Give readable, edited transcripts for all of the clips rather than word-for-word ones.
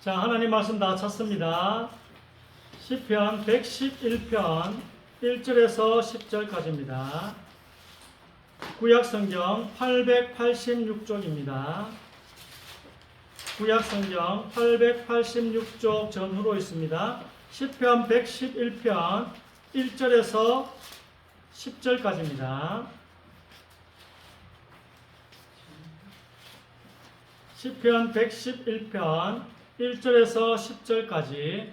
자, 하나님 말씀 다 찾습니다. 시편 111편 1절에서 10절까지입니다. 구약성경 886쪽입니다. 구약성경 886쪽 전후로 있습니다. 시편 111편 1절에서 10절까지입니다. 시편 111편 1절에서 10절까지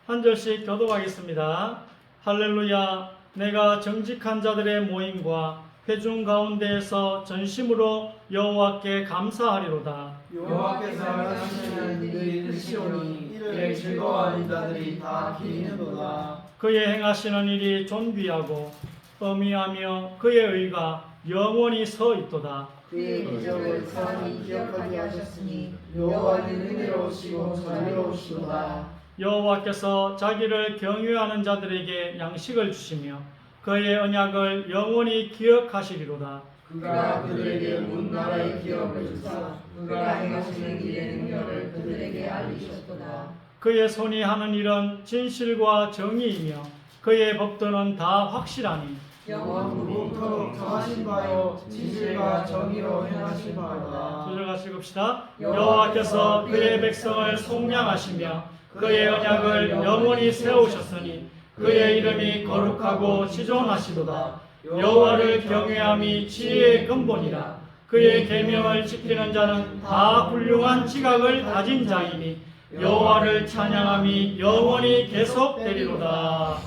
한 절씩 교독하겠습니다. 할렐루야. 내가 정직한 자들의 모임과 회중 가운데에서 전심으로 여호와께 감사하리로다. 여호와께서 하시는 일들이 크시오니 이를 즐거워하는 자들이 다 기리는도다. 그의 행하시는 일이 존귀하고 어미하며 그의 의가 영원히 서 있도다. 그의 기적을 선히 기억하게 하셨으니 여호와는 은혜로우시고 자비로우시도다. 여호와께서 자기를 경외하는 자들에게 양식을 주시며 그의 언약을 영원히 기억하시리로다. 그가 그들에게 온 나라의 기업을 주사 그가 행하시는 일의 능력을 그들에게 알리셨도다. 그의 손이 하는 일은 진실과 정의이며 그의 법도는 다 확실하니 영원토록 정하신 바요 진실과 정의로 행하신 바로다. 두 절 같이 읽읍시다. 여호와께서 그의 백성을 속량하시며 그의 언약을 영원히 세우셨으니 그의 이름이 거룩하고 지존하시도다. 여호와를 경외함이 지혜의 근본이라. 그의 계명을 지키는 자는 다 훌륭한 지각을 가진 자이니 여호와를 찬양함이 영원히 계속되리로다.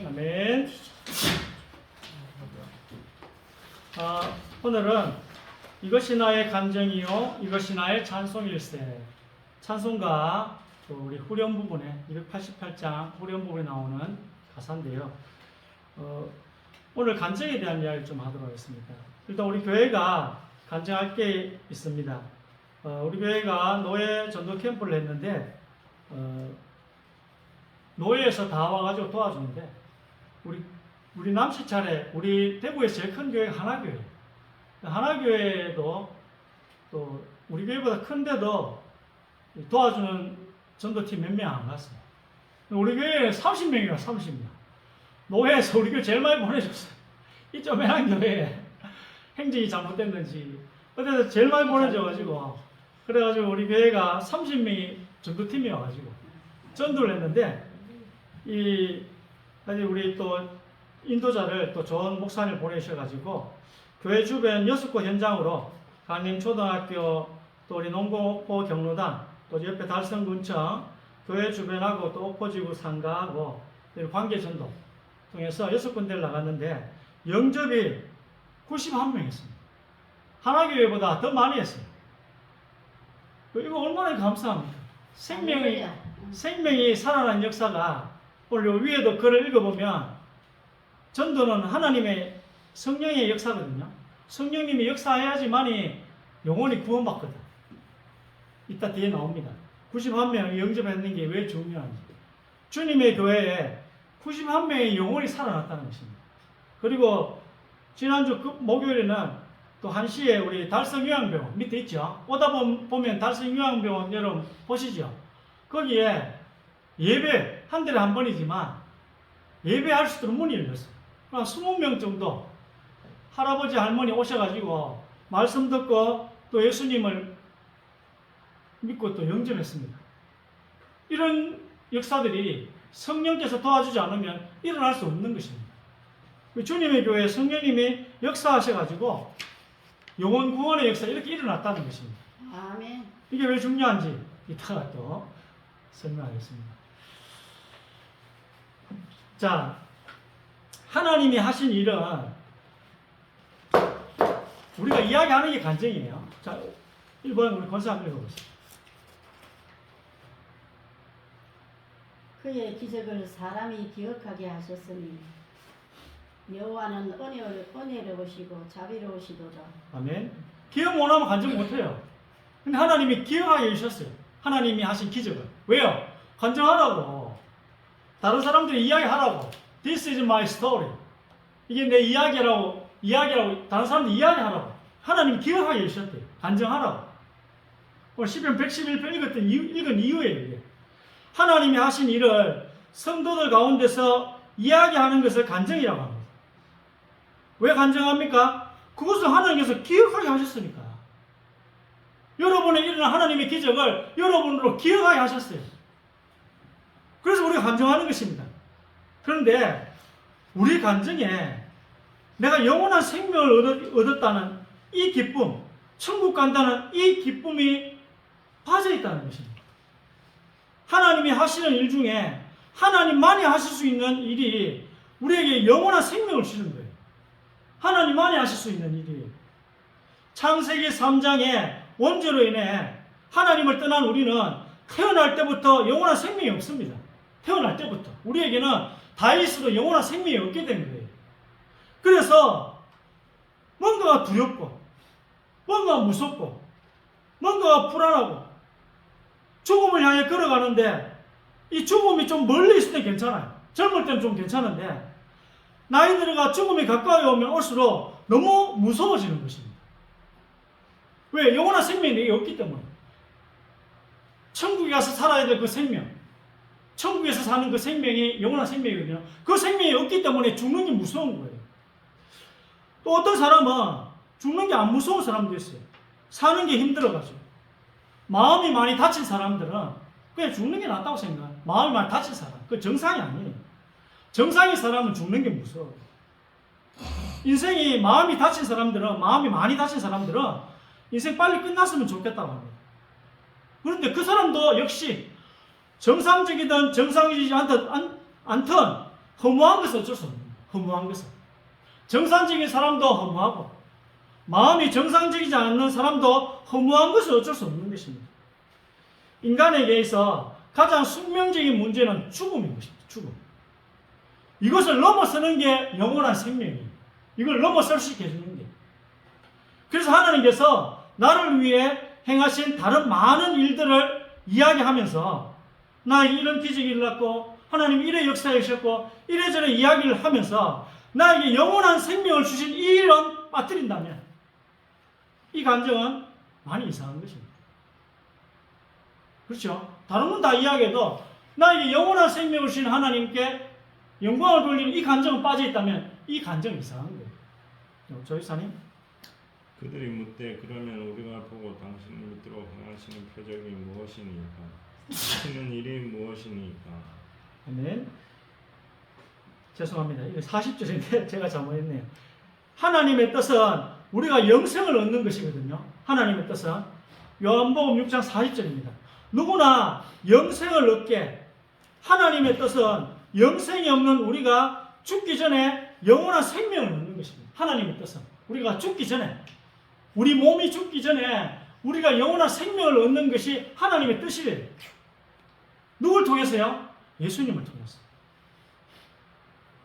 아멘. 오늘은 이것이 나의 간증이요 이것이 나의 찬송일세. 찬송가 우리 후렴 부분에 288장 후렴 부분에 나오는 가사인데요. 오늘 간증에 대한 이야기를 좀 하도록 하겠습니다. 일단 우리 교회가 간증할 게 있습니다. 우리 교회가 노예 전도 캠프를 했는데 노예에서 다 와가지고 도와주는데 우리 남씨 차례 우리 대구에서 제일 큰 교회가 하나교회. 하나교회도 또 우리 교회보다 큰데도 도와주는 전도팀 몇 명 안 갔어요. 우리 교회에 30명이야, 30명. 노회에서 우리 교회 제일 많이 보내줬어요. 이 쪼매난 교회에 행정이 잘못됐는지 어디서 제일 많이 보내줘가지고 그래가지고 우리 교회가 30명이 전도팀이어가지고 전도를 했는데 우리 또 인도자를 또 좋은 목사님을 보내셔가지고 교회 주변 6곳 현장으로 강림초등학교 또 우리 농고포 경로당 또 옆에 달성군청 교회 주변하고 또 옥포지구 상가하고 관계전도 통해서 6군데를 나갔는데 영접이 91명 했습니다. 하나교회보다 더 많이 했어요. 이거 얼마나 감사합니까? 생명이 살아난 역사가 오늘 위에도 글을 읽어보면 전도는 하나님의 성령의 역사거든요. 성령님이 역사해야지만이 영혼이 구원받거든. 이따 뒤에 나옵니다. 91명이 영접했는 게 왜 중요한지. 주님의 교회에 91명의 영혼이 살아났다는 것입니다. 그리고 지난주 목요일에는 또 1시에 우리 달성요양병원 밑에 있죠. 오다 보면 달성요양병원 여러분 보시죠. 거기에 예배 한 달에 한 번이지만 예배할 수 있도록 문이 열렸어요. 20명 정도 할아버지 할머니 오셔가지고 말씀 듣고 또 예수님을 믿고 또 영접했습니다. 이런 역사들이 성령께서 도와주지 않으면 일어날 수 없는 것입니다. 주님의 교회에 성령님이 역사하셔가지고 영혼 구원의 역사가 이렇게 일어났다는 것입니다. 아멘. 이게 왜 중요한지 이따가 또 설명하겠습니다. 자, 하나님이 하신 일은 우리가 이야기하는 게 간증이에요. 자, 1번 우리 권사 한번 읽어보세요. 그의 기적을 사람이 기억하게 하셨으니 여호와는 은혜로우시고 자비로우시도다. 아멘. 기억 못하면 간증 못해요. 근데 하나님이 기억하게 해주셨어요. 하나님이 하신 기적을. 왜요? 간증하라고. 다른 사람들이 이야기하라고. This is my story. 이게 내 이야기라고 다른 사람들 이야기하라고. 하나님이 기억하게 해주셨대요. 간증하라고. 오늘 시편 111편 읽은 이유예요. 이게. 하나님이 하신 일을 성도들 가운데서 이야기하는 것을 간증이라고 합니다. 왜 간증합니까? 그것을 하나님께서 기억하게 하셨으니까. 여러분의 일어난 하나님의 기적을 여러분으로 기억하게 하셨어요. 그래서 우리가 간증하는 것입니다. 그런데 우리 간증에 내가 영원한 생명을 얻었다는 이 기쁨, 천국 간다는 이 기쁨이 빠져 있다는 것입니다. 하나님이 하시는 일 중에 하나님만이 하실 수 있는 일이 우리에게 영원한 생명을 주는 거예요. 하나님만이 하실 수 있는 일이에요. 창세기 3장의 원죄로 인해 하나님을 떠난 우리는 태어날 때부터 영원한 생명이 없습니다. 태어날 때부터. 우리에게는 다윗으로 영원한 생명이 없게 된 거예요. 그래서 뭔가가 두렵고 뭔가가 무섭고 뭔가가 불안하고 죽음을 향해 걸어가는데 이 죽음이 좀 멀리 있을 때 괜찮아요. 젊을 때는 좀 괜찮은데 나이 들어가 죽음이 가까이 오면 올수록 너무 무서워지는 것입니다. 왜? 영원한 생명이 내게 없기 때문에. 천국에 가서 살아야 될 그 생명, 천국에서 사는 그 생명이 영원한 생명이거든요. 그 생명이 없기 때문에 죽는 게 무서운 거예요. 또 어떤 사람은 죽는 게 안 무서운 사람도 있어요. 사는 게 힘들어가지고. 마음이 많이 다친 사람들은 그냥 죽는 게 낫다고 생각해요. 마음이 많이 다친 사람. 그 정상이 아니에요. 정상의 사람은 죽는 게 무서워요. 인생이 마음이 다친 사람들은, 마음이 많이 다친 사람들은 인생 빨리 끝났으면 좋겠다고 합니다. 그런데 그 사람도 역시 정상적이든 정상이지 않든 허무한 것은 어쩔 수 없는 거예요. 허무한 것은. 정상적인 사람도 허무하고 마음이 정상적이지 않는 사람도 허무한 것은 어쩔 수 없는 것입니다. 인간에게 있어 가장 숙명적인 문제는 죽음인 것입니다. 죽음. 이것을 넘어서는 게 영원한 생명이에요. 이걸 넘어설 수 있게 해주는 게. 그래서 하나님께서 나를 위해 행하신 다른 많은 일들을 이야기하면서 나에게 이런 기적이 일어났고 하나님 이래 역사하셨고 이래저래 이야기를 하면서 나에게 영원한 생명을 주신 이 일은 빠뜨린다면 이 감정은 많이 이상한 것입니다. 그렇죠? 다른 건 다 이야기해도 나에게 영원한 생명을 주신 하나님께 영광을 돌리는 이 감정은 빠져있다면 이 감정은 이상한 거예요. 조이사님? 그들이 묻되 그러면 우리가 보고 당신을 믿도록 행하시는 표적이 무엇이니까 하시는 일이 무엇이니까. 아멘. 죄송합니다. 이거 40절인데 제가 잘못했네요. 하나님의 뜻은 우리가 영생을 얻는 것이거든요. 하나님의 뜻은 요한복음 6장 40절입니다. 누구나 영생을 얻게 하나님의 뜻은 영생이 없는 우리가 죽기 전에 영원한 생명을 얻는 것입니다. 하나님의 뜻은 우리가 죽기 전에 우리 몸이 죽기 전에 우리가 영원한 생명을 얻는 것이 하나님의 뜻이에요. 누굴 통해서요? 예수님을 통해서.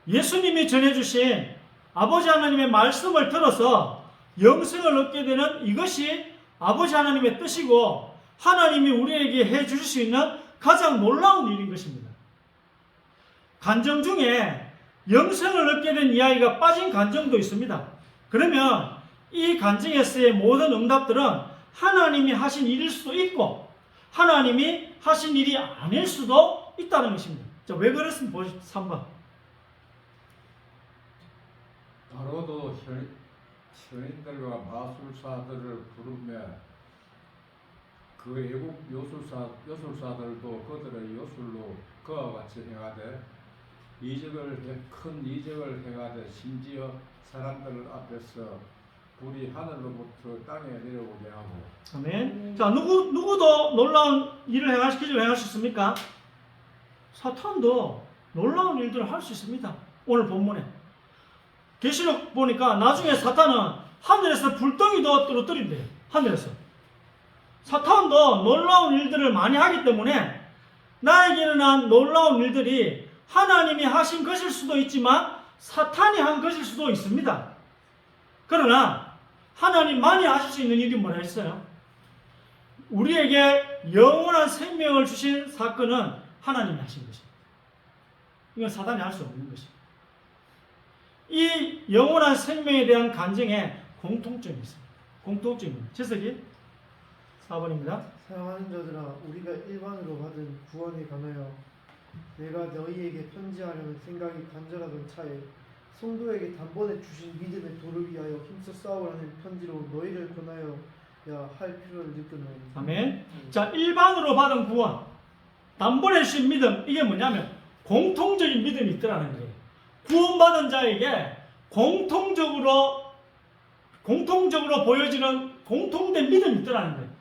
예수님이 전해주신 아버지 하나님의 말씀을 들어서 영생을 얻게 되는 이것이 아버지 하나님의 뜻이고 하나님이 우리에게 해주실 수 있는 가장 놀라운 일인 것입니다. 간증 중에 영생을 얻게 된 이야기가 빠진 간증도 있습니다. 그러면 이 간증에서의 모든 응답들은 하나님이 하신 일일 수도 있고 하나님이 하신 일이 아닐 수도 있다는 것입니다. 자, 왜 그랬으면 보시죠. 3번. 바로도 현인들과 마술사들을 부르며 그 애국 요술사들도 그들의 요술로 그와 같이 행하되 큰 이적을 행하되 심지어 사람들 앞에서 불이 하늘로부터 땅에 내려오게 하고. 아멘. 자, 누구도 놀라운 일을 기적을 행할 수 있습니까? 사탄도 놀라운 일들을 할 수 있습니다. 오늘 본문에. 계시록 보니까 나중에 사탄은 하늘에서 불덩이도 떨어뜨린대요. 하늘에서. 사탄도 놀라운 일들을 많이 하기 때문에 나에게 일어난 놀라운 일들이 하나님이 하신 것일 수도 있지만 사탄이 한 것일 수도 있습니다. 그러나 하나님만이 하실 수 있는 일이 뭐라 했어요? 우리에게 영원한 생명을 주신 사건은 하나님이 하신 것입니다. 이건 사탄이 할 수 없는 것입니다. 이 영원한 생명에 대한 간증에 공통점이 있습니다. 공통점입니다. 재석이? 4번입니다. 사랑하는 자들아, 우리가 일반으로 받은 구원에 관하여 내가 너희에게 편지하려는 생각이 간절하던 차에 성도에게 단번에 주신 믿음의 도를 위하여 힘써 싸우라는 편지로 너희를 권하여야 할 필요를 느꼈노니. 아멘. 자, 일반으로 받은 구원, 단번에 주신 믿음, 이게 뭐냐면 공통적인 믿음이 있더라는 거예요. 구원받은 자에게 공통적으로 보여지는 공통된 믿음이 있더라는 거예요.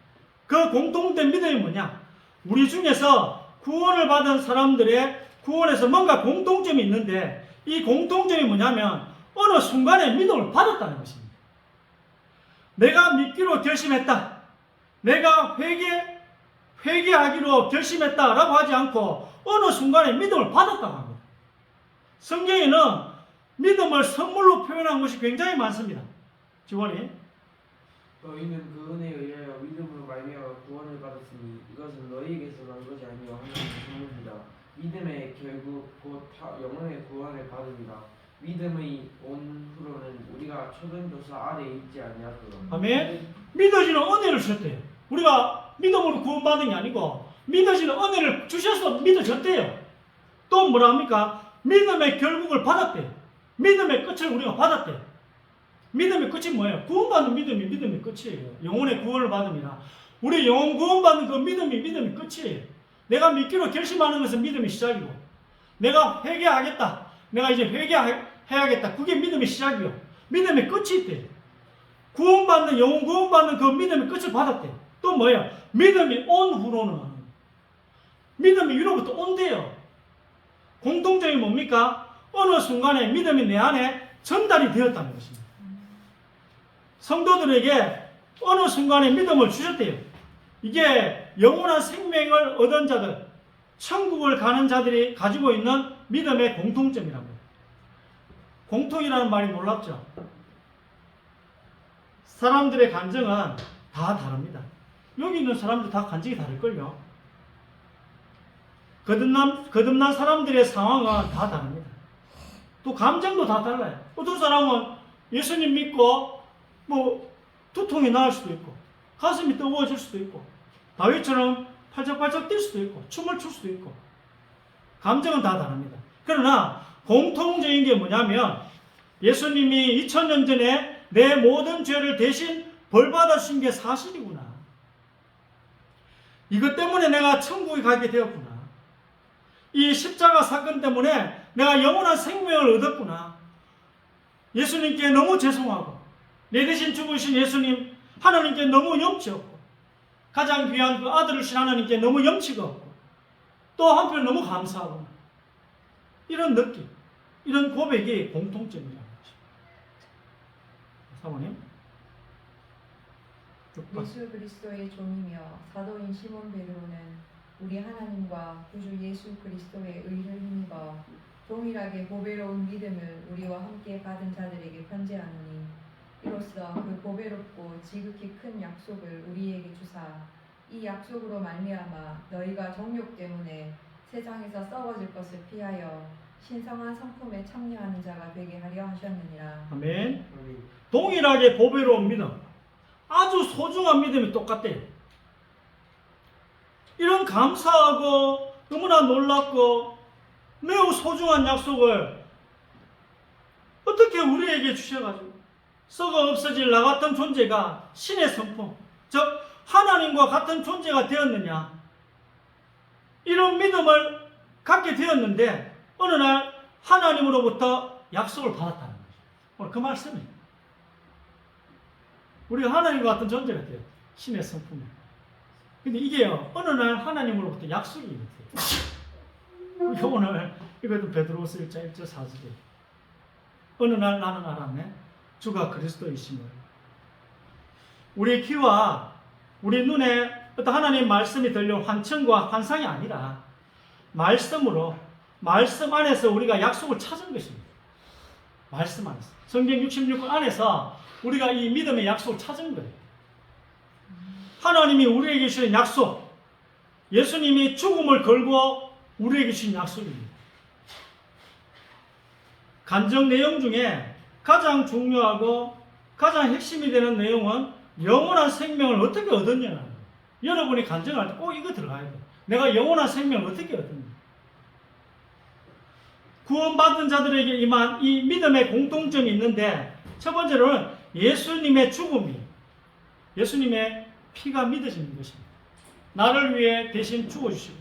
그 공통된 믿음이 뭐냐? 우리 중에서 구원을 받은 사람들의 구원에서 뭔가 공통점이 있는데, 이 공통점이 뭐냐면 어느 순간에 믿음을 받았다는 것입니다. 내가 믿기로 결심했다, 내가 회개하기로 결심했다라고 하지 않고 어느 순간에 믿음을 받았다고 합니다. 성경에는 믿음을 선물로 표현한 것이 굉장히 많습니다. 지원이. 너희는 그 은혜에 의하여 믿음으로 말미암아 구원을 받았으니 이것은 너희에게서 난 것이 아니요 하나님의 선물이다. 믿음의 결국 곧 영혼의 구원을 받으리라. 믿음의 온 후로는 우리가 초등교사 아래에 있지 아니하더라. 아멘. 믿어지는 은혜를 주셨대요. 우리가 믿음으로 구원받은 게 아니고 믿어지는 은혜를 주셔서 믿어졌대요. 또 뭐라 합니까? 믿음의 결국을 받았대요. 믿음의 끝을 우리가 받았대요. 믿음의 끝이 뭐예요? 구원받는 믿음이 믿음의 끝이에요. 영혼의 구원을 받음이나 우리 영혼 구원받는 그 믿음이 믿음의 끝이에요. 내가 믿기로 결심하는 것은 믿음의 시작이고, 내가 회개하겠다, 내가 이제 회개해야겠다, 그게 믿음의 시작이고 믿음의 끝이 있대요. 구원받는, 영혼 구원받는 그 믿음의 끝을 받았대요. 또 뭐예요? 믿음이 온 후로는, 믿음이 위로부터 온대요. 공통점이 뭡니까? 어느 순간에 믿음이 내 안에 전달이 되었다는 것입니다. 성도들에게 어느 순간에 믿음을 주셨대요. 이게 영원한 생명을 얻은 자들, 천국을 가는 자들이 가지고 있는 믿음의 공통점이라고 해요. 공통이라는 말이 놀랍죠? 사람들의 간증은 다 다릅니다. 여기 있는 사람들 다 간증이 다를걸요. 거듭난 사람들의 상황은 다 다릅니다. 또 감정도 다 달라요. 어떤 사람은 예수님 믿고 두통이 나을 수도 있고, 가슴이 뜨거워질 수도 있고, 다윗처럼 팔짝팔짝 뛸 수도 있고, 춤을 출 수도 있고, 감정은 다 다릅니다. 그러나 공통적인 게 뭐냐면 예수님이 2000년 전에 내 모든 죄를 대신 벌받아주신 게 사실이구나. 이것 때문에 내가 천국에 가게 되었구나. 이 십자가 사건 때문에 내가 영원한 생명을 얻었구나. 예수님께 너무 죄송하고, 내 대신 죽으신 예수님, 하나님께 너무 염치 없고, 가장 귀한 그 아들을 신 하나님께 너무 염치가 없고, 또 한편 너무 감사하고, 이런 느낌, 이런 고백이 공통점이라는 것입니다. 사모님. 예수 그리스도의 종이며 사도인 시몬 베드로는 우리 하나님과 구주 예수 그리스도의 의를 힘입어 동일하게 보배로운 믿음을 우리와 함께 받은 자들에게 편지하노니, 이로써 그 보배롭고 지극히 큰 약속을 우리에게 주사 이 약속으로 말미암아 너희가 정욕 때문에 세상에서 썩어질 것을 피하여 신성한 성품에 참여하는 자가 되게 하려 하셨느니라. 아멘. 동일하게 보배로운 믿음, 아주 소중한 믿음이 똑같대요. 이런 감사하고 너무나 놀랍고 매우 소중한 약속을 어떻게 우리에게 주셔가지고 썩어 없어질 나 같은 존재가 신의 성품, 즉 하나님과 같은 존재가 되었느냐, 이런 믿음을 갖게 되었는데 어느 날 하나님으로부터 약속을 받았다는 거죠. 오늘 그 말씀이에요. 우리가 하나님과 같은 존재가 돼요. 신의 성품이. 근데 이게요, 어느 날 하나님으로부터 약속이 돼요. 우리가 오늘 이것도 베드로서 1장 1절 4절이에요. 어느 날 나는 알았네, 주가 그리스도이심을. 우리 귀와 우리 눈에 어떤 하나님의 말씀이 들려 환청과 환상이 아니라 말씀으로, 말씀 안에서 우리가 약속을 찾은 것입니다. 말씀 안에서. 성경 66권 안에서 우리가 이 믿음의 약속을 찾은 거예요. 하나님이 우리에게 주신 약속, 예수님이 죽음을 걸고 우리에게 주신 약속입니다. 간증 내용 중에 가장 중요하고 가장 핵심이 되는 내용은 영원한 생명을 어떻게 얻었냐는 거예요. 여러분이 간증할 때 꼭 이거 들어가야 돼. 내가 영원한 생명을 어떻게 얻느냐. 구원받은 자들에게 임한 이 믿음의 공통점이 있는데, 첫 번째로는 예수님의 죽음이, 예수님의 피가 믿어지는 것입니다. 나를 위해 대신 죽어주시고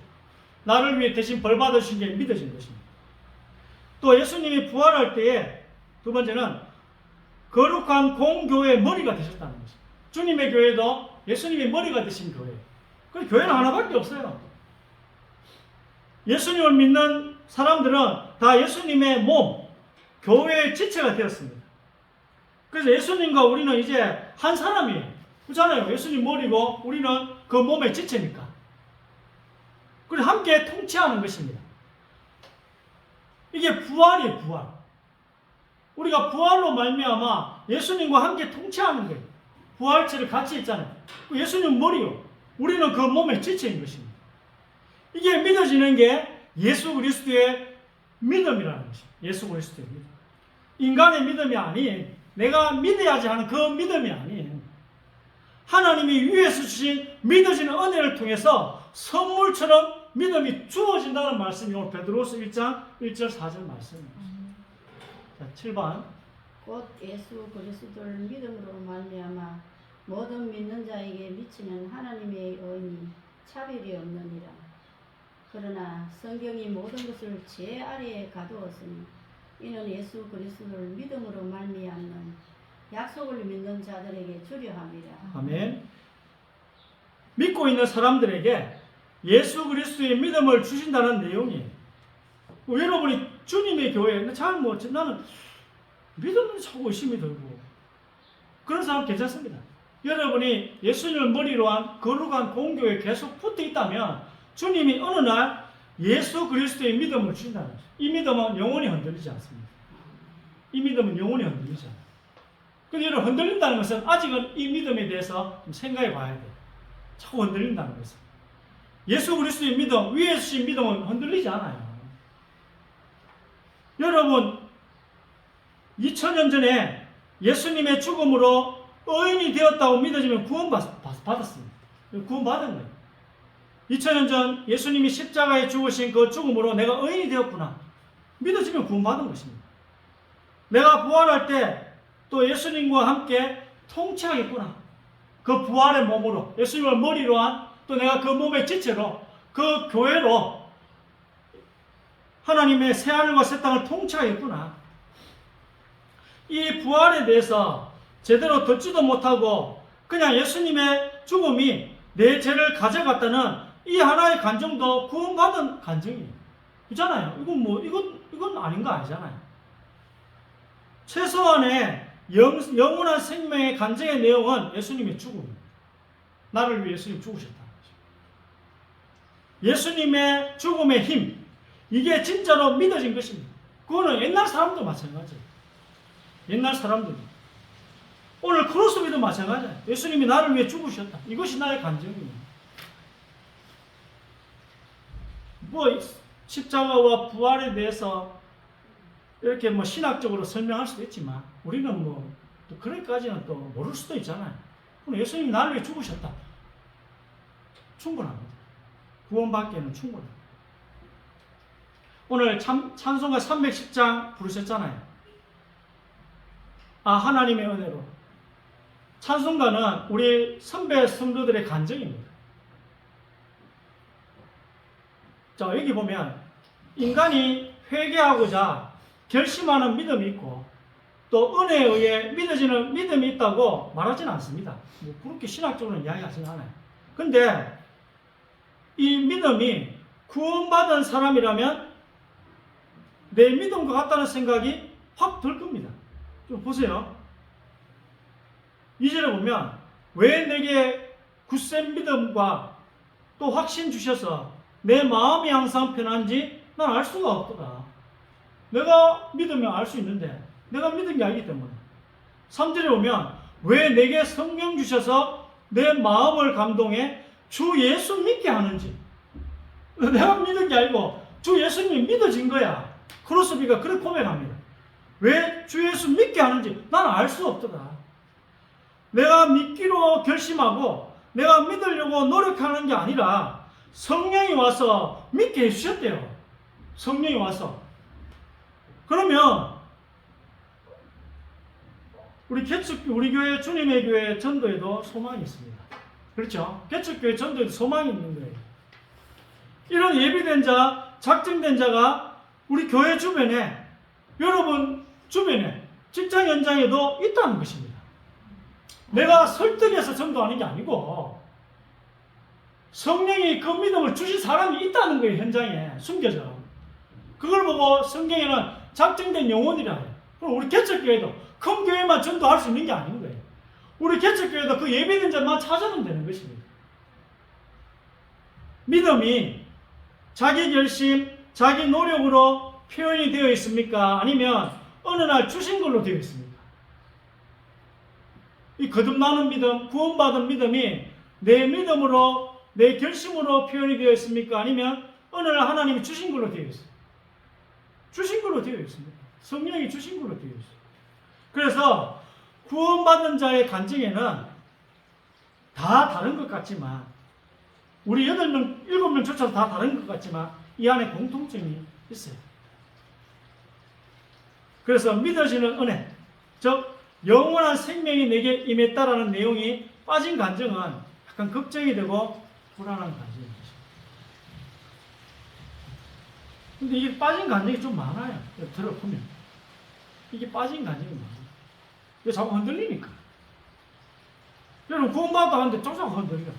나를 위해 대신 벌받으신 게 믿어지는 것입니다. 또 예수님이 부활할 때에 두 번째는 거룩한 공교회의 머리가 되셨다는 것입니다. 주님의 교회도 예수님이 머리가 되신 교회예요. 그 교회는 하나밖에 없어요. 예수님을 믿는 사람들은 다 예수님의 몸, 교회의 지체가 되었습니다. 그래서 예수님과 우리는 이제 한 사람이에요. 그렇잖아요. 예수님 머리고 우리는 그 몸의 지체니까. 그래서 함께 통치하는 것입니다. 이게 부활이에요, 부활. 우리가 부활로 말미암아 예수님과 함께 통치하는 거예요. 부활체를 같이 있잖아요. 예수님 머리요. 우리는 그 몸의 지체인 것입니다. 이게 믿어지는 게 예수 그리스도의 믿음이라는 것입니다. 예수 그리스도의 믿음. 인간의 믿음이 아니에요. 내가 믿어야지 하는 그 믿음이 아니에요. 하나님이 위에서 주신 믿어지는 은혜를 통해서 선물처럼 믿음이 주어진다는 말씀이 오늘 베드로서 1장 1절 4절 말씀입니다. 자, 7번. 곧 예수 그리스도를 믿음으로 말미암아 모든 믿는 자에게 미치는 하나님의 의니 차별이 없느니라. 그러나 성경이 모든 것을 제 아래에 가두었으니 이는 예수 그리스도를 믿음으로 말미암는 약속을 믿는 자들에게 주려 함이라. 아멘. 믿고 있는 사람들에게 예수 그리스도의 믿음을 주신다는 내용이에요. 여러분이 주님의 교회에 나는 믿음은 자꾸 의심이 들고 그런 사람 괜찮습니다. 여러분이 예수님을 머리로 한 거룩한 공교에 계속 붙어 있다면 주님이 어느 날 예수 그리스도의 믿음을 주신다는 거죠. 이 믿음은 영원히 흔들리지 않습니다. 이 믿음은 영원히 흔들리지 않아요. 근데 여러분 흔들린다는 것은 아직은 이 믿음에 대해서 좀 생각해 봐야 돼요. 자꾸 흔들린다는 것은. 예수 그리스도의 믿음, 위에서 주신 믿음은 흔들리지 않아요. 여러분 2000년 전에 예수님의 죽음으로 의인이 되었다고 믿어지면 구원받았습니다. 구원받은 거예요. 2000년 전 예수님이 십자가에 죽으신 그 죽음으로 내가 의인이 되었구나. 믿어지면 구원받은 것입니다. 내가 부활할 때 또 예수님과 함께 통치하겠구나. 그 부활의 몸으로 예수님을 머리로 한 또 내가 그 몸의 지체로 그 교회로 하나님의 새하늘과 새 땅을 통치하겠구나. 이 부활에 대해서 제대로 듣지도 못하고 그냥 예수님의 죽음이 내 죄를 가져갔다는 이 하나의 간증도 구원받은 간증이에요. 그렇잖아요. 이건 아닌 거 아니잖아요. 최소한의 영원한 생명의 간증의 내용은 예수님의 죽음. 나를 위해 예수님이 죽으셨다는 거죠. 예수님의 죽음의 힘. 이게 진짜로 믿어진 것입니다. 그거는 옛날 사람도 마찬가지예요. 옛날 사람들. 오늘 크로스 믿음 마찬가지예요. 예수님이 나를 위해 죽으셨다. 이것이 나의 간증이에요. 십자가와 부활에 대해서 이렇게 신학적으로 설명할 수도 있지만 우리는 또 그렇게까지는 또 모를 수도 있잖아요. 예수님이 나를 위해 죽으셨다. 충분합니다. 구원받기에는 충분합니다. 오늘 찬송가 310장 부르셨잖아요. 하나님의 은혜로. 찬송가는 우리 선배 성도들의 간증입니다. 자, 여기 보면 인간이 회개하고자 결심하는 믿음이 있고 또 은혜에 의해 믿어지는 믿음이 있다고 말하지는 않습니다. 그렇게 신학적으로는 이야기하지는 않아요. 근데 이 믿음이 구원받은 사람이라면 내 믿음과 같다는 생각이 확 들 겁니다. 좀 보세요. 2절에 보면 왜 내게 굳센 믿음과 또 확신 주셔서 내 마음이 항상 편한지 난 알 수가 없더라. 내가 믿으면 알 수 있는데 내가 믿은 게 아니기 때문에. 3절에 보면 왜 내게 성령 주셔서 내 마음을 감동해 주 예수 믿게 하는지. 내가 믿은 게 아니고 주 예수님이 믿어진 거야. 크로스비가 그렇게 고백합니다. 왜 주 예수 믿게 하는지 난 알 수 없더라. 내가 믿기로 결심하고 내가 믿으려고 노력하는 게 아니라 성령이 와서 믿게 해주셨대요. 성령이 와서. 그러면 우리 교회, 주님의 교회 전도에도 소망이 있습니다. 그렇죠? 개척교회 전도에도 소망이 있는 거예요. 이런 예비된 자, 작정된 자가 우리 교회 주변에, 여러분 주변에, 직장 현장에도 있다는 것입니다. 내가 설득해서 전도하는 게 아니고 성령이 그 믿음을 주신 사람이 있다는 거예요. 현장에 숨겨져. 그걸 보고 성경에는 작정된 영혼이라 해요. 그럼 우리 개척교회도 큰 교회만 전도할 수 있는 게 아닌 거예요. 우리 개척교회도 그 예비된 자만 찾아면 되는 것입니다. 믿음이 자기 결심, 자기 노력으로 표현이 되어 있습니까? 아니면 어느 날 주신 걸로 되어 있습니까? 이 거듭나는 믿음, 구원받은 믿음이 내 믿음으로, 내 결심으로 표현이 되어 있습니까? 아니면 어느 날 하나님이 주신 걸로 되어 있습니까? 주신 걸로 되어 있습니다. 성령이 주신 걸로 되어 있습니다. 그래서 구원받는 자의 간증에는 다 다른 것 같지만, 우리 8명, 7명조차도 다 다른 것 같지만 이 안에 공통점이 있어요. 그래서 믿어지는 은혜, 즉 영원한 생명이 내게 임했다라는 내용이 빠진 간증은 약간 걱정이 되고 불안한 간증입니다. 근데 이게 빠진 간증이 좀 많아요. 들어보면 이게 빠진 간증이 많아요. 이게 자꾸 흔들리니까. 여러분 구원받았다 하는데 쫓아가 흔들려.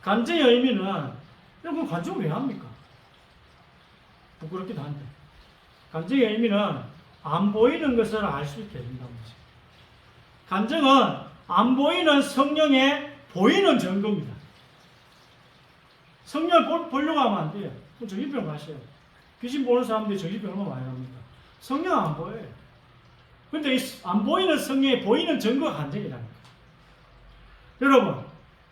간증의 의미는, 여러분 간증을 왜 합니까? 부끄럽기도 한데, 간증의 의미는 안 보이는 것을 알 수 있게 해준다는 거죠. 간증은 안 보이는 성령의 보이는 증거입니다. 성령을 보려고 하면 안 돼요. 그럼 정신병 가셔요. 귀신 보는 사람들이 정신병 얼마나 많이 합니까? 성령 안 보여요. 근데 이 안 보이는 성령의 보이는 증거가 간증이라니까. 여러분,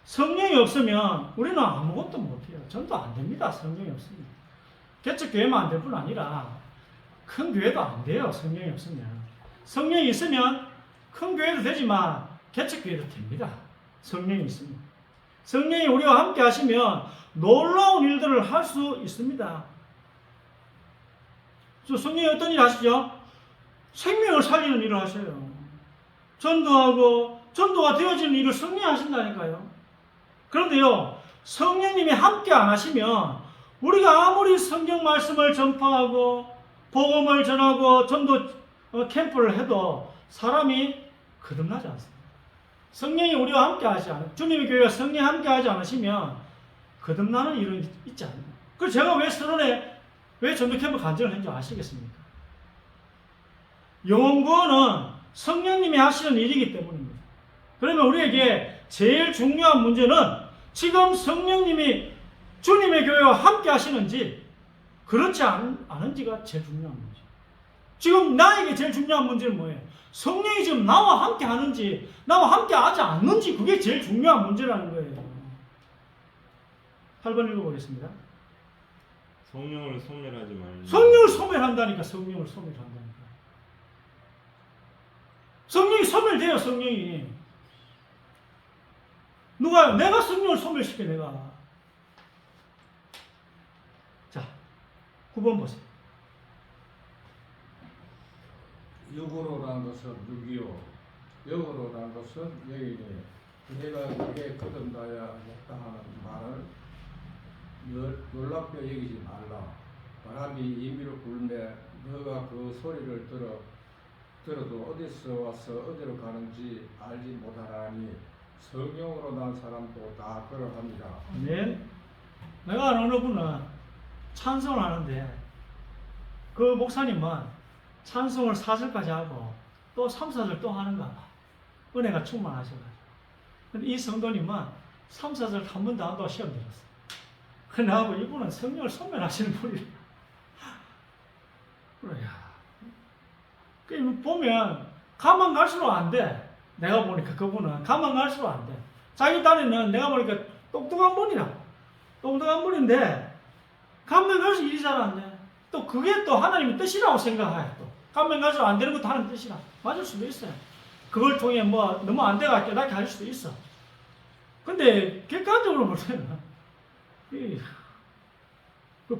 성령이 없으면 우리는 아무것도 못해요. 전도 안 됩니다. 성령이 없으면. 개척교회만 안 될 뿐 아니라 큰 교회도 안 돼요. 성령이 없으면. 성령이 있으면 큰 교회도 되지만 개척교회도 됩니다. 성령이 있으면. 성령이 우리와 함께 하시면 놀라운 일들을 할 수 있습니다. 성령이 어떤 일 하시죠? 생명을 살리는 일을 하셔요. 전도가 되어지는 일을 성령이 하신다니까요. 그런데요, 성령님이 함께 안 하시면 우리가 아무리 성경 말씀을 전파하고 복음을 전하고 전도 캠프를 해도 사람이 거듭나지 않습니다. 성령이 우리와 함께 하지 않아요. 주님의 교회가 성령이 함께 하지 않으시면 거듭나는 일은 있지 않아요. 그래서 제가 왜 선언에 왜 전도 캠프 간증을 했는지 아시겠습니까? 영혼 구원은 성령님이 하시는 일이기 때문입니다. 그러면 우리에게 제일 중요한 문제는 지금 성령님이 주님의 교회와 함께 하시는지 그렇지 않은지가 제일 중요한 문제. 지금 나에게 제일 중요한 문제는 뭐예요? 성령이 지금 나와 함께 하는지 나와 함께 하지 않는지 그게 제일 중요한 문제라는 거예요. 8번 읽어보겠습니다. 성령을 소멸하지 말고. 성령을 소멸한다니까. 성령을 소멸한다니까. 성령이 소멸돼요. 성령이. 누가요? 내가 성령을 소멸시켜. 내가. 자, 9번 보세요. 육으로라는 것은 육이요, 영으로라는 것은 영이니 내가 그게 거듭나야 했다는 말을 놀랍게 여기지 말라. 바람이 임의로 불매 너가 그 소리를 들어도 어디서 와서 어디로 가는지 알지 못하라니 성령으로 난 사람도 다 그러합니다. 아멘. 내가 아는 어느 분은 찬송을 하는데 그 목사님은 찬송을 4절까지 하고 또 3, 4절 또 하는가 봐. 은혜가 충만하셔가지고. 근데 이 성도님은 3, 4절 한 번도 안 한다고 시험 들었어. 그래 나하고 이분은 성령을 소멸하시는 분이라. 그래, 야. 그 보면 가만 갈수록 안 돼. 내가 보니까 그분은 가만 갈수록 안 돼. 자기 딴에는 내가 보니까 똑똑한 분이라. 똑똑한 분인데 가만 갈수록 일이 잘 안 돼. 또 그게 또 하나님의 뜻이라고 생각해. 또 가만 갈수록 안 되는 것도 하나님의 뜻이라. 맞을 수도 있어요. 그걸 통해 뭐 너무 안 돼가 깨닫게 할 수도 있어. 근데 객관적으로 볼 때는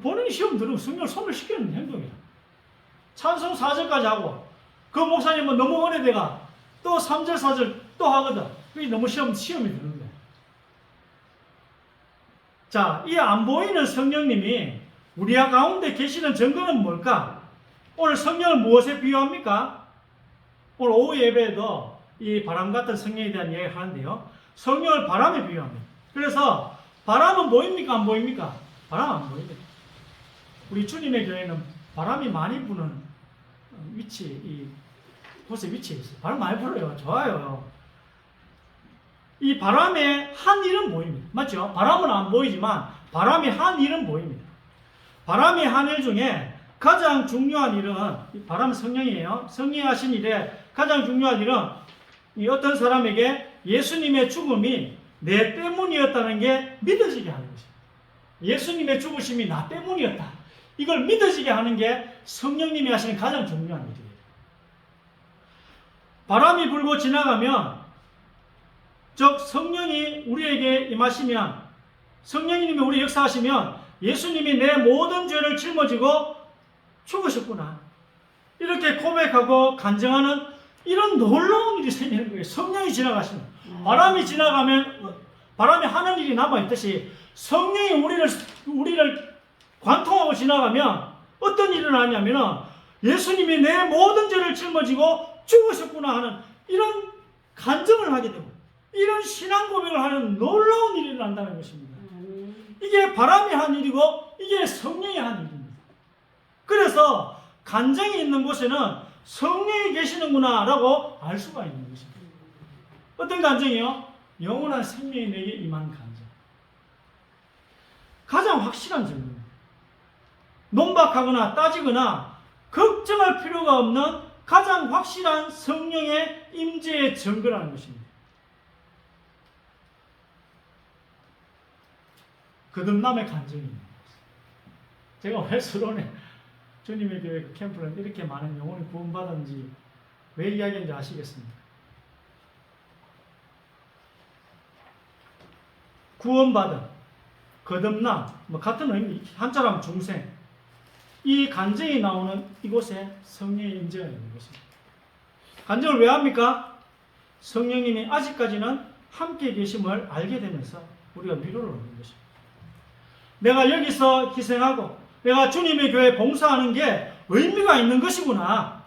본인이 시험 들으면 성령을 소멸시키는 행동이야. 찬송 4절까지 하고 그 목사님은 너무 오래돼가 또 3절 4절 또 하거든. 그게 너무 시험이 드는 거야. 자, 이 안 보이는 성령님이 우리 가운데 계시는 증거는 뭘까? 오늘 성령을 무엇에 비유합니까? 오늘 오후 예배에도 이 바람 같은 성령에 대한 이야기를 하는데요. 성령을 바람에 비유합니다. 그래서 바람은 보입니까? 안 보입니까? 바람 안 보입니다. 우리 주님의 교회는 바람이 많이 부는 곳에 위치해 있어요. 바람 많이 불어요. 좋아요. 이 바람의 한 일은 보입니다. 맞죠? 바람은 안 보이지만 바람이 한 일은 보입니다. 바람의 한 일 중에 가장 중요한 일은 바람은 성령이에요. 성령이 하신 일에 가장 중요한 일은 이 어떤 사람에게 예수님의 죽음이 내 때문이었다는 게 믿어지게 하는 것입니다. 예수님의 죽으심이 나 때문이었다. 이걸 믿어지게 하는 게 성령님이 하시는 가장 중요한 일이에요. 바람이 불고 지나가면, 즉 성령이 우리에게 임하시면, 성령님이 우리 역사하시면 예수님이 내 모든 죄를 짊어지고 죽으셨구나, 이렇게 고백하고 간증하는 이런 놀라운 일이 생기는 거예요. 성령이 지나가시면. 바람이 지나가면 바람이 하는 일이 남아있듯이 성령이 우리를 관통하고 지나가면 어떤 일이 나냐면은 예수님이 내 모든 죄를 짊어지고 죽으셨구나 하는 이런 간증을 하게 되고 이런 신앙 고백을 하는 놀라운 일이 일어난다는 것입니다. 이게 바람이 한 일이고 이게 성령이 한 일입니다. 그래서 간증이 있는 곳에는 성령이 계시는구나 라고 알 수가 있는 것입니다. 어떤 간증이요? 영원한 생명이 내게 임한 간증. 가장 확실한 증거입니다. 논박하거나 따지거나 걱정할 필요가 없는 가장 확실한 성령의 임재의 증거라는 것입니다. 거듭남의 간증입니다. 제가 왜 서론에 주님의 교회 그 캠프는 이렇게 많은 영혼이 구원받았는지 왜 이야기했는지 아시겠습니까? 구원받은, 거듭남, 같은 의미, 한자로 중생, 이 간증이 나오는 이곳에 성령의 임재가 있는 것입니다. 간증을 왜 합니까? 성령님이 아직까지는 함께 계심을 알게 되면서 우리가 위로를 얻는 것입니다. 내가 여기서 희생하고 내가 주님의 교회에 봉사하는 게 의미가 있는 것이구나.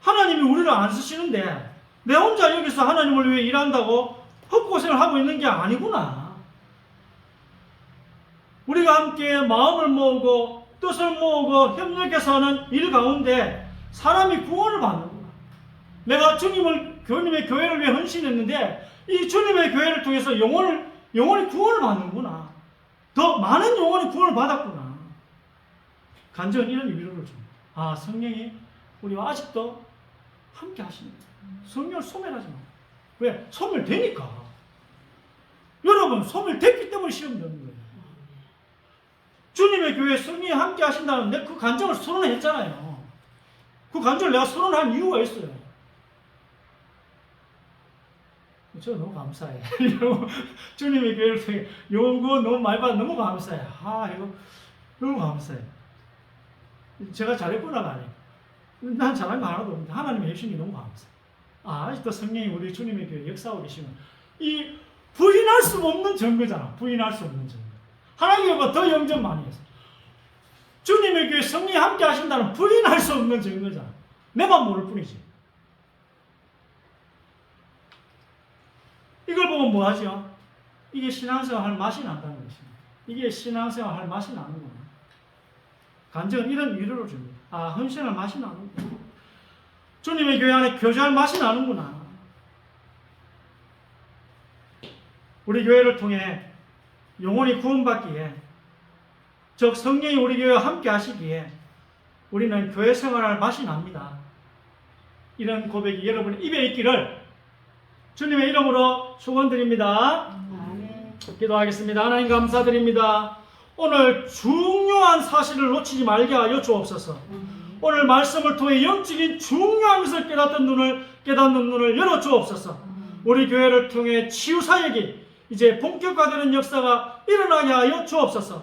하나님이 우리를 안 쓰시는데 내 혼자 여기서 하나님을 위해 일한다고 헛고생을 하고 있는 게 아니구나. 우리가 함께 마음을 모으고 뜻을 모으고 협력해서 하는 일 가운데 사람이 구원을 받는구나. 내가 주님의 교회를 위해 헌신했는데 이 주님의 교회를 통해서 영혼이 구원을 받는구나. 더 많은 영혼이 구원을 받았구나. 간증은 이런 위로를 줍니다. 아, 성령이 우리와 아직도 함께 하십니다. 성령을 소멸하지 마. 왜? 소멸되니까. 여러분, 소멸됐기 때문에 시험 되는 거예요. 주님의 교회에 성령이 함께 하신다는데 그 간증을 선언했잖아요. 그 간증을 내가 선언한 이유가 있어요. 저 너무 감사해. 주님의 교회를 통해 영원 너무 많이 받아 너무 감사해. 이거 너무 감사해. 제가 잘했구나가 아니에요. 난 잘한 거 하나도 없는데 하나님이 해주신 게 너무 감사해. 아직도 성령이 우리 주님의 교회에 역사하고 계시면 이 부인할 수 없는 증거잖아. 부인할 수 없는 증거. 하나님과 더 영접 많이 했어. 주님의 교회 성령이 함께 하신다는 부인할 수 없는 증거잖아. 내만 모를 뿐이지. 이걸 보고 뭐 하죠? 이게 신앙생활 할 맛이 난다는 것입니다. 이게 신앙생활 할 맛이 나는구나. 간증은 이런 위로를 줍니다. 아, 헌신할 맛이 나는구나. 주님의 교회 안에 교제할 맛이 나는구나. 우리 교회를 통해 영혼이 구원받기에, 즉 성령이 우리 교회와 함께 하시기에 우리는 교회 생활할 맛이 납니다. 이런 고백이 여러분의 입에 있기를 주님의 이름으로 축원드립니다. 아멘. 기도하겠습니다. 하나님 감사드립니다. 오늘 중요한 사실을 놓치지 말게 하여 주옵소서. 오늘 말씀을 통해 영적인 중요한 것을 깨닫는 눈을 열어 주옵소서. 우리 교회를 통해 치유 사역이 이제 본격화되는 역사가 일어나게 하여 주옵소서.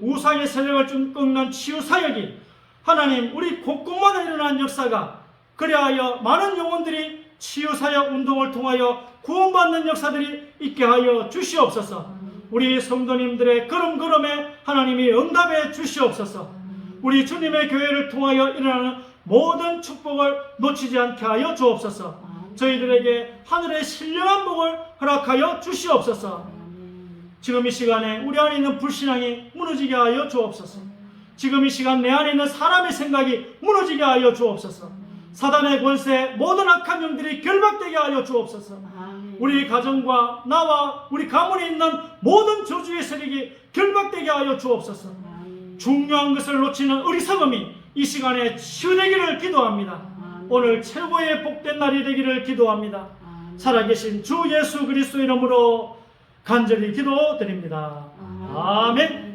우상의 세력을 좀 꺾는 치유 사역이 하나님 우리 곳곳마다 일어난 역사가 그리하여 많은 영혼들이 치유 사역 운동을 통하여 구원받는 역사들이 있게 하여 주시옵소서. 우리 성도님들의 걸음걸음에 하나님이 응답해 주시옵소서. 우리 주님의 교회를 통하여 일어나는 모든 축복을 놓치지 않게 하여 주옵소서. 저희들에게 하늘의 신령한 복을 허락하여 주시옵소서. 지금 이 시간에 우리 안에 있는 불신앙이 무너지게 하여 주옵소서. 지금 이 시간 내 안에 있는 사람의 생각이 무너지게 하여 주옵소서. 사단의 권세 모든 악한 영들이 결박되게 하여 주옵소서. 우리 가정과 나와 우리 가문에 있는 모든 저주의 세력이 결박되게 하여 주옵소서. 중요한 것을 놓치는 어리석음이 이 시간에 치유되기를 기도합니다. 오늘 최고의 복된 날이 되기를 기도합니다. 살아계신 주 예수 그리스도 이름으로 간절히 기도드립니다. 아멘.